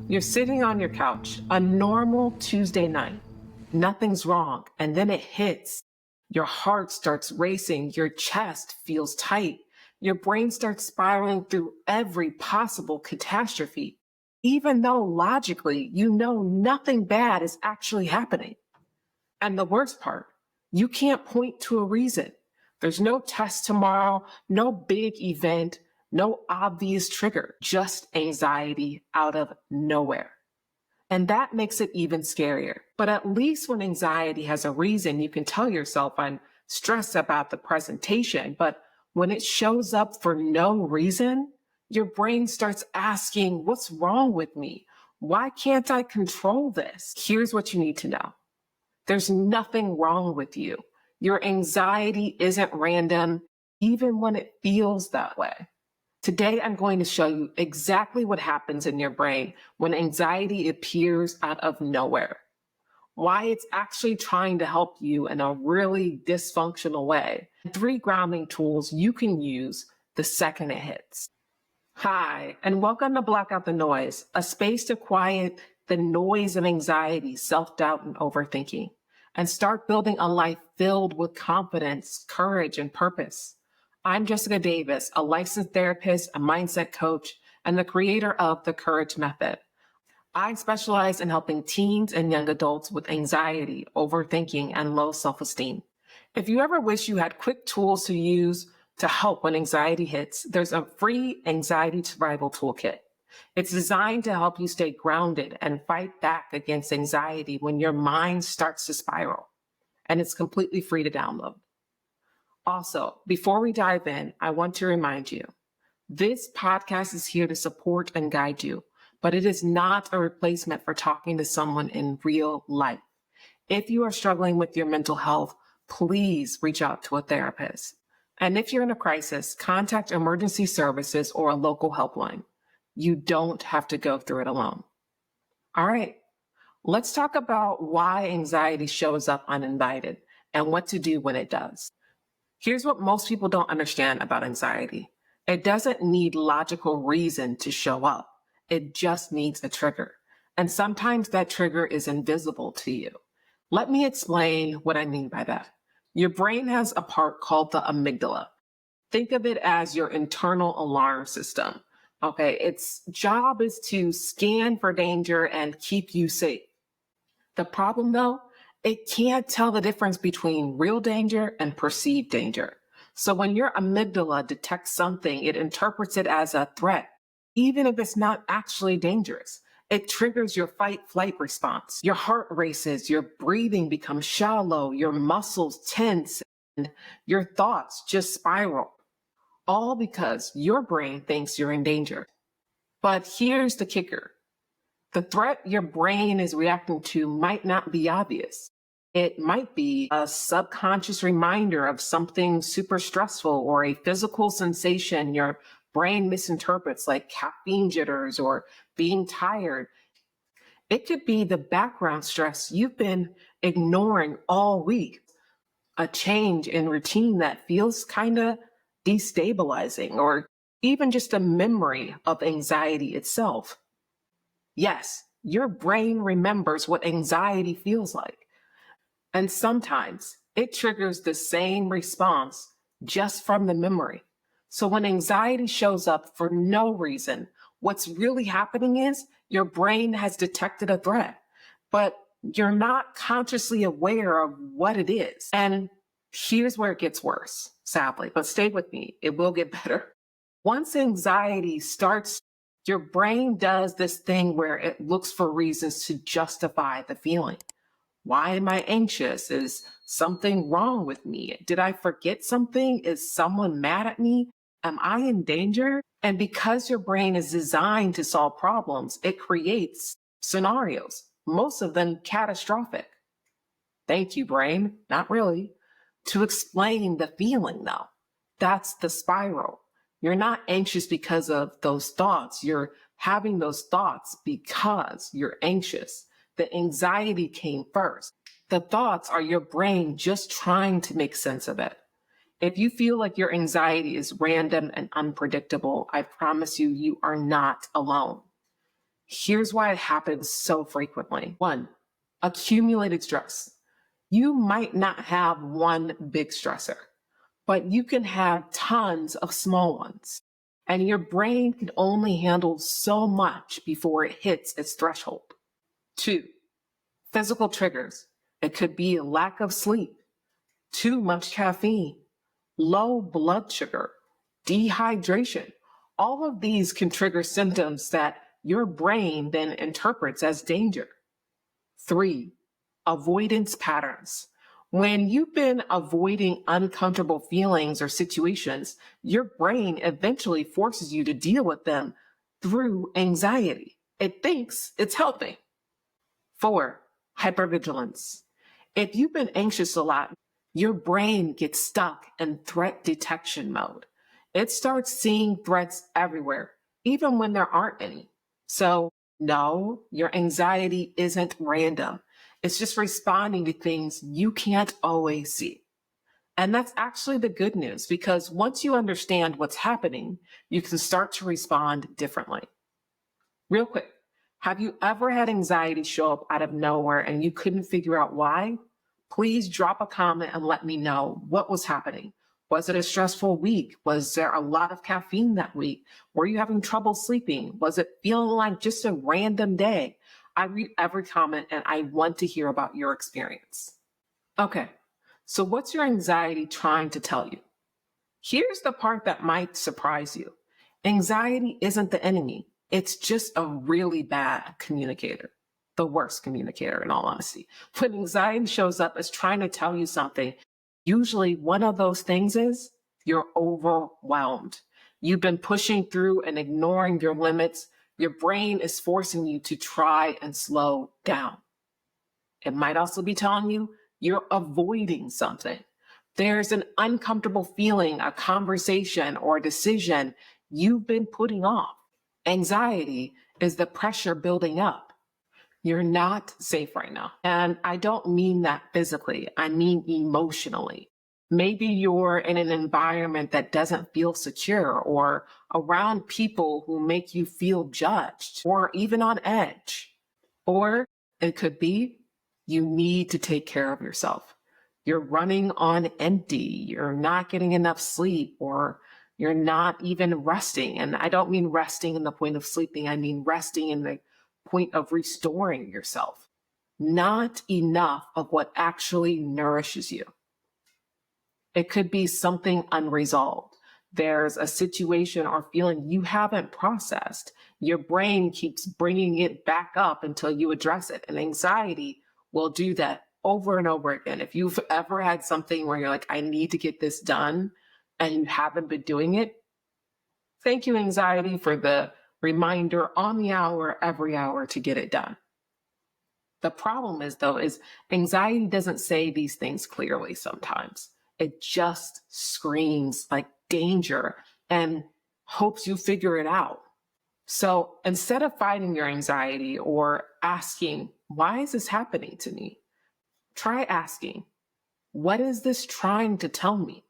You're sitting on your couch, a normal Tuesday night. Nothing's wrong. And then it hits. Your heart starts racing. Your chest feels tight. Your brain starts spiraling through every possible catastrophe, even though logically you know nothing bad is actually happening. And the worst part, you can't point to a reason. There's no test tomorrow, no big event, no obvious trigger, just anxiety out of nowhere. And that makes it even scarier. But at least when anxiety has a reason, you can tell yourself, I'm stressed about the presentation. But when it shows up for no reason, your brain starts asking, what's wrong with me? Why can't I control this? Here's what you need to know. There's nothing wrong with you. Your anxiety isn't random, even when it feels that way. Today, I'm going to show you exactly what happens in your brain when anxiety appears out of nowhere, why it's actually trying to help you in a really dysfunctional way, and 3 grounding tools you can use the second it hits. Hi, and welcome to Block Out the Noise, a space to quiet the noise of anxiety, self-doubt, and overthinking, and start building a life filled with confidence, courage, and purpose. I'm Jessica Davis, a licensed therapist, a mindset coach, and the creator of the Courage Method. I specialize in helping teens and young adults with anxiety, overthinking, and low self-esteem. If you ever wish you had quick tools to use to help when anxiety hits, there's a free anxiety survival toolkit. It's designed to help you stay grounded and fight back against anxiety when your mind starts to spiral. And it's completely free to download. Also, before we dive in, I want to remind you, this podcast is here to support and guide you, but it is not a replacement for talking to someone in real life. If you are struggling with your mental health, please reach out to a therapist. And if you're in a crisis, contact emergency services or a local helpline. You don't have to go through it alone. All right, let's talk about why anxiety shows up uninvited and what to do when it does. Here's what most people don't understand about anxiety. It doesn't need logical reason to show up. It just needs a trigger. And sometimes that trigger is invisible to you. Let me explain what I mean by that. Your brain has a part called the amygdala. Think of it as your internal alarm system. Okay, its job is to scan for danger and keep you safe. The problem though, it can't tell the difference between real danger and perceived danger. So when your amygdala detects something, it interprets it as a threat, even if it's not actually dangerous. It triggers your fight-flight response. Your heart races, your breathing becomes shallow, your muscles tense, and your thoughts just spiral. All because your brain thinks you're in danger. But here's the kicker. The threat your brain is reacting to might not be obvious. It might be a subconscious reminder of something super stressful or a physical sensation your brain misinterprets, like caffeine jitters or being tired. It could be the background stress you've been ignoring all week, a change in routine that feels kind of destabilizing, or even just a memory of anxiety itself. Yes, your brain remembers what anxiety feels like. And sometimes it triggers the same response just from the memory. So when anxiety shows up for no reason, what's really happening is your brain has detected a threat, but you're not consciously aware of what it is. And here's where it gets worse, sadly, but stay with me. It will get better. Once anxiety starts, your brain does this thing where it looks for reasons to justify the feeling. Why am I anxious? Is something wrong with me? Did I forget something? Is someone mad at me? Am I in danger? And because your brain is designed to solve problems, it creates scenarios, most of them catastrophic. Thank you, brain. Not really. To explain the feeling, though, that's the spiral. You're not anxious because of those thoughts. You're having those thoughts because you're anxious. The anxiety came first. The thoughts are your brain just trying to make sense of it. If you feel like your anxiety is random and unpredictable, I promise you, you are not alone. Here's why it happens so frequently. 1, accumulated stress. You might not have one big stressor, but you can have tons of small ones. And your brain can only handle so much before it hits its threshold. 2, physical triggers. It could be a lack of sleep, too much caffeine, low blood sugar, dehydration. All of these can trigger symptoms that your brain then interprets as danger. 3, avoidance patterns. When you've been avoiding uncomfortable feelings or situations, your brain eventually forces you to deal with them through anxiety. It thinks it's helping. 4, hypervigilance. If you've been anxious a lot, your brain gets stuck in threat detection mode. It starts seeing threats everywhere, even when there aren't any. So, no, your anxiety isn't random. It's just responding to things you can't always see. And that's actually the good news, because once you understand what's happening, you can start to respond differently. Real quick, have you ever had anxiety show up out of nowhere and you couldn't figure out why? Please drop a comment and let me know what was happening. Was it a stressful week? Was there a lot of caffeine that week? Were you having trouble sleeping? Was it feeling like just a random day? I read every comment and I want to hear about your experience. Okay, so what's your anxiety trying to tell you? Here's the part that might surprise you. Anxiety isn't the enemy. It's just a really bad communicator. The worst communicator, in all honesty. When anxiety shows up as trying to tell you something, usually one of those things is you're overwhelmed. You've been pushing through and ignoring your limits. Your brain is forcing you to try and slow down. It might also be telling you you're avoiding something. There's an uncomfortable feeling, a conversation, or a decision you've been putting off. Anxiety is the pressure building up. You're not safe right now. And I don't mean that physically, I mean emotionally. Maybe you're in an environment that doesn't feel secure, or around people who make you feel judged or even on edge. Or it could be you need to take care of yourself. You're running on empty, you're not getting enough sleep, or you're not even resting. And I don't mean resting in the point of sleeping, I mean resting in the point of restoring yourself. Not enough of what actually nourishes you. It could be something unresolved. There's a situation or feeling you haven't processed. Your brain keeps bringing it back up until you address it. And anxiety will do that over and over again. If you've ever had something where you're like, I need to get this done, and you haven't been doing it, thank you, anxiety, for the reminder on the hour, every hour to get it done. The problem is, though, is anxiety doesn't say these things clearly sometimes. It just screams like danger and hopes you figure it out. So instead of fighting your anxiety or asking, why is this happening to me? Try asking, what is this trying to tell me?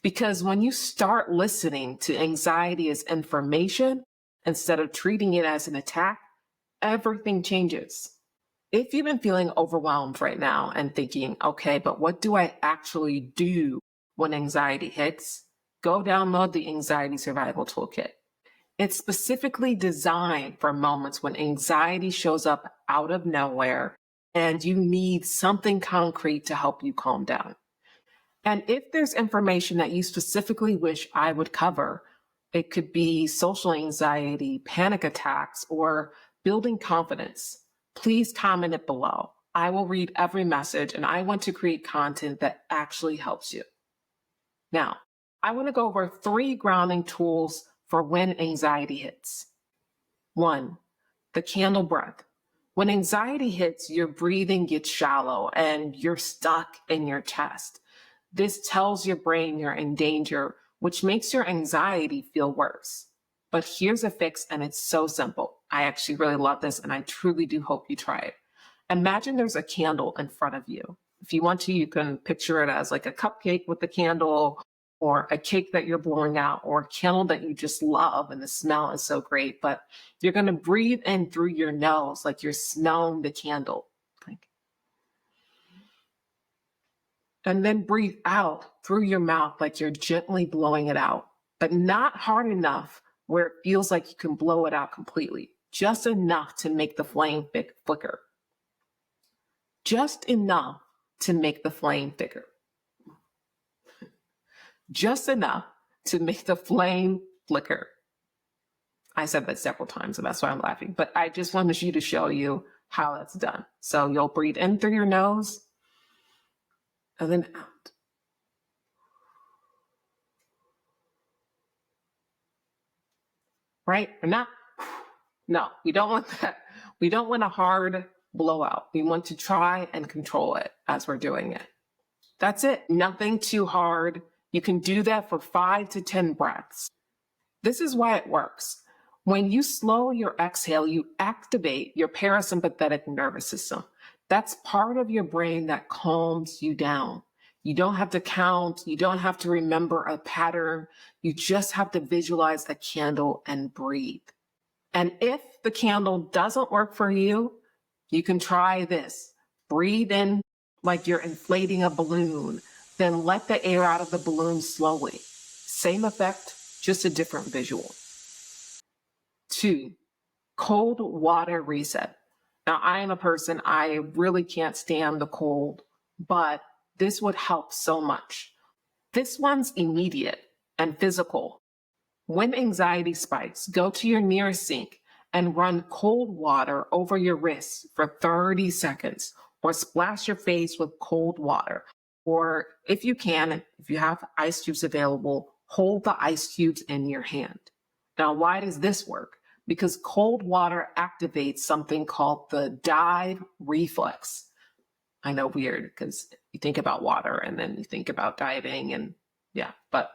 Because when you start listening to anxiety as information instead of treating it as an attack, everything changes. If you've been feeling overwhelmed right now and thinking, okay, but what do I actually do when anxiety hits? Go download the Anxiety Survival Toolkit. It's specifically designed for moments when anxiety shows up out of nowhere and you need something concrete to help you calm down. And if there's information that you specifically wish I would cover, it could be social anxiety, panic attacks, or building confidence, please comment it below. I will read every message and I want to create content that actually helps you. Now, I want to go over 3 grounding tools for when anxiety hits. 1, the candle breath. When anxiety hits, your breathing gets shallow and you're stuck in your chest. This tells your brain you're in danger, which makes your anxiety feel worse. But here's a fix, and it's so simple. I actually really love this, and I truly do hope you try it. Imagine there's a candle in front of you. If you want to, you can picture it as like a cupcake with the candle, or a cake that you're blowing out, or a candle that you just love and the smell is so great, but you're going to breathe in through your nose like you're smelling the candle. And then breathe out through your mouth like you're gently blowing it out, but not hard enough where it feels like you can blow it out completely, just enough to make the flame flicker. Just enough to make the flame flicker. Just enough to make the flame flicker. I said that several times, and that's why I'm laughing, but I just wanted you to show you how that's done. So you'll breathe in through your nose and then out. Right? Or not? No, we don't want that. We don't want a hard blowout. We want to try and control it as we're doing it. That's it. Nothing too hard. You can do that for 5 to 10 breaths. This is why it works. When you slow your exhale, you activate your parasympathetic nervous system. That's part of your brain that calms you down. You don't have to count. You don't have to remember a pattern. You just have to visualize a candle and breathe. And if the candle doesn't work for you, you can try this. Breathe in like you're inflating a balloon, then let the air out of the balloon slowly. Same effect, just a different visual. 2, cold water reset. Now, I am a person, I really can't stand the cold, but this would help so much. This one's immediate and physical. When anxiety spikes, go to your nearest sink and run cold water over your wrists for 30 seconds, or splash your face with cold water. Or if you can, if you have ice cubes available, hold the ice cubes in your hand. Now, why does this work? Because cold water activates something called the dive reflex. I know, weird, because you think about water and then you think about diving, and yeah, but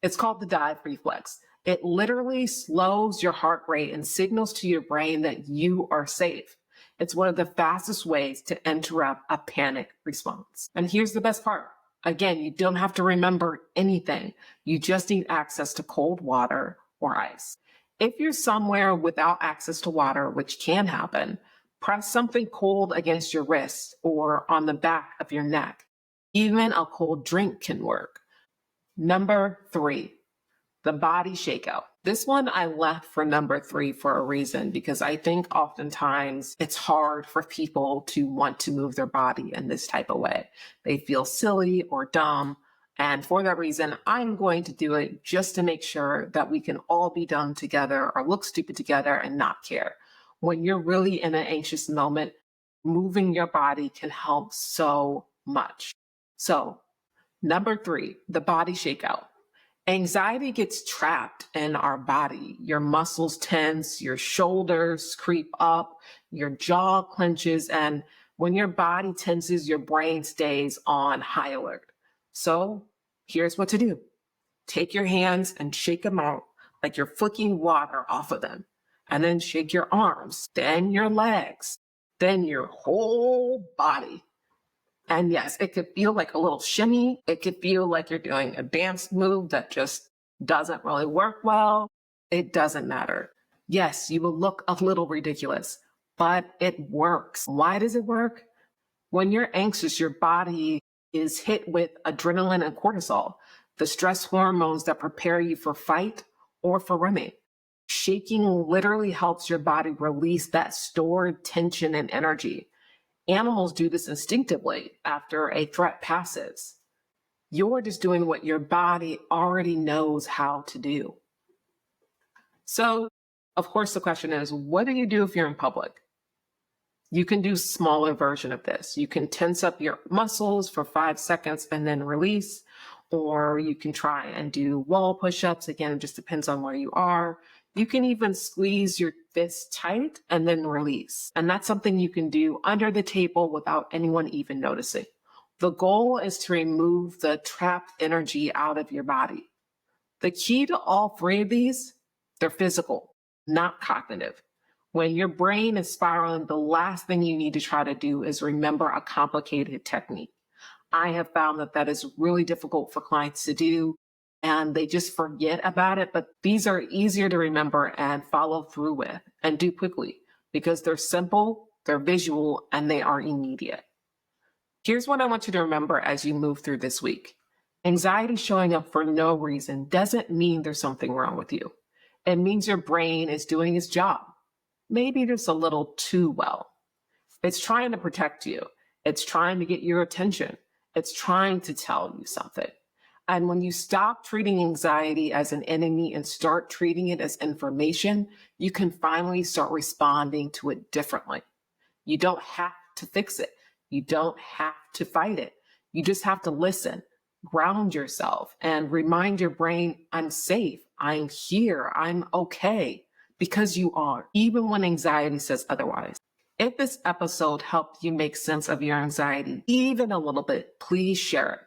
it's called the dive reflex. It literally slows your heart rate and signals to your brain that you are safe. It's one of the fastest ways to interrupt a panic response. And here's the best part. Again, you don't have to remember anything. You just need access to cold water or ice. If you're somewhere without access to water, which can happen, press something cold against your wrist or on the back of your neck. Even a cold drink can work. Number 3, the body shakeout. This one I left for number 3 for a reason, because I think oftentimes it's hard for people to want to move their body in this type of way. They feel silly or dumb. And for that reason, I'm going to do it just to make sure that we can all be dumb together or look stupid together and not care. When you're really in an anxious moment, moving your body can help so much. So, number 3, the body shakeout. Anxiety gets trapped in our body. Your muscles tense, your shoulders creep up, your jaw clenches, and when your body tenses, your brain stays on high alert. So here's what to do. Take your hands and shake them out like you're flicking water off of them. And then shake your arms, then your legs, then your whole body. And yes, it could feel like a little shimmy. It could feel like you're doing a dance move that just doesn't really work well. It doesn't matter. Yes, you will look a little ridiculous, but it works. Why does it work? When you're anxious, your body is hit with adrenaline and cortisol, the stress hormones that prepare you for fight or for running. Shaking literally helps your body release that stored tension and energy. Animals do this instinctively after a threat passes. You're just doing what your body already knows how to do. So, of course, the question is, what do you do if you're in public? You can do a smaller version of this. You can tense up your muscles for 5 seconds and then release, or you can try and do wall push-ups. Again, it just depends on where you are. You can even squeeze your fist tight and then release. And that's something you can do under the table without anyone even noticing. The goal is to remove the trapped energy out of your body. The key to all 3 of these, they're physical, not cognitive. When your brain is spiraling, the last thing you need to try to do is remember a complicated technique. I have found that that is really difficult for clients to do. and they just forget about it. But these are easier to remember and follow through with and do quickly because they're simple, they're visual, and they are immediate. Here's what I want you to remember as you move through this week. Anxiety showing up for no reason doesn't mean there's something wrong with you. It means your brain is doing its job, maybe just a little too well. It's trying to protect you. It's trying to get your attention. It's trying to tell you something. And when you stop treating anxiety as an enemy and start treating it as information, you can finally start responding to it differently. You don't have to fix it. You don't have to fight it. You just have to listen, ground yourself, and remind your brain, I'm safe, I'm here, I'm okay, because you are, even when anxiety says otherwise. If this episode helped you make sense of your anxiety, even a little bit, please share it.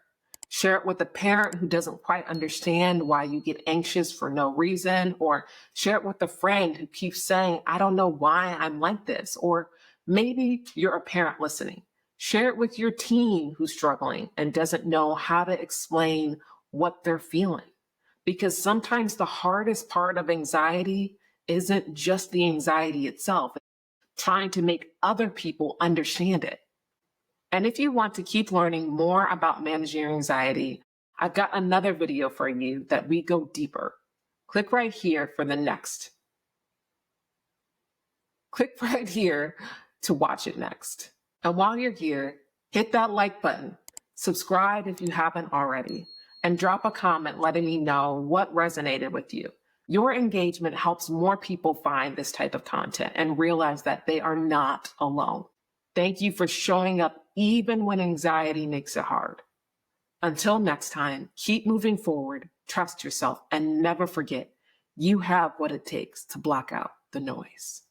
Share it with a parent who doesn't quite understand why you get anxious for no reason, or share it with a friend who keeps saying, I don't know why I'm like this, or maybe you're a parent listening. Share it with your teen who's struggling and doesn't know how to explain what they're feeling. Because sometimes the hardest part of anxiety isn't just the anxiety itself, it's trying to make other people understand it. And if you want to keep learning more about managing your anxiety, I've got another video for you that we go deeper. Click right here for the next. Click right here to watch it next. And while you're here, hit that like button, subscribe if you haven't already, and drop a comment letting me know what resonated with you. Your engagement helps more people find this type of content and realize that they are not alone. Thank you for showing up even when anxiety makes it hard. Until next time, keep moving forward, trust yourself, and never forget, you have what it takes to block out the noise.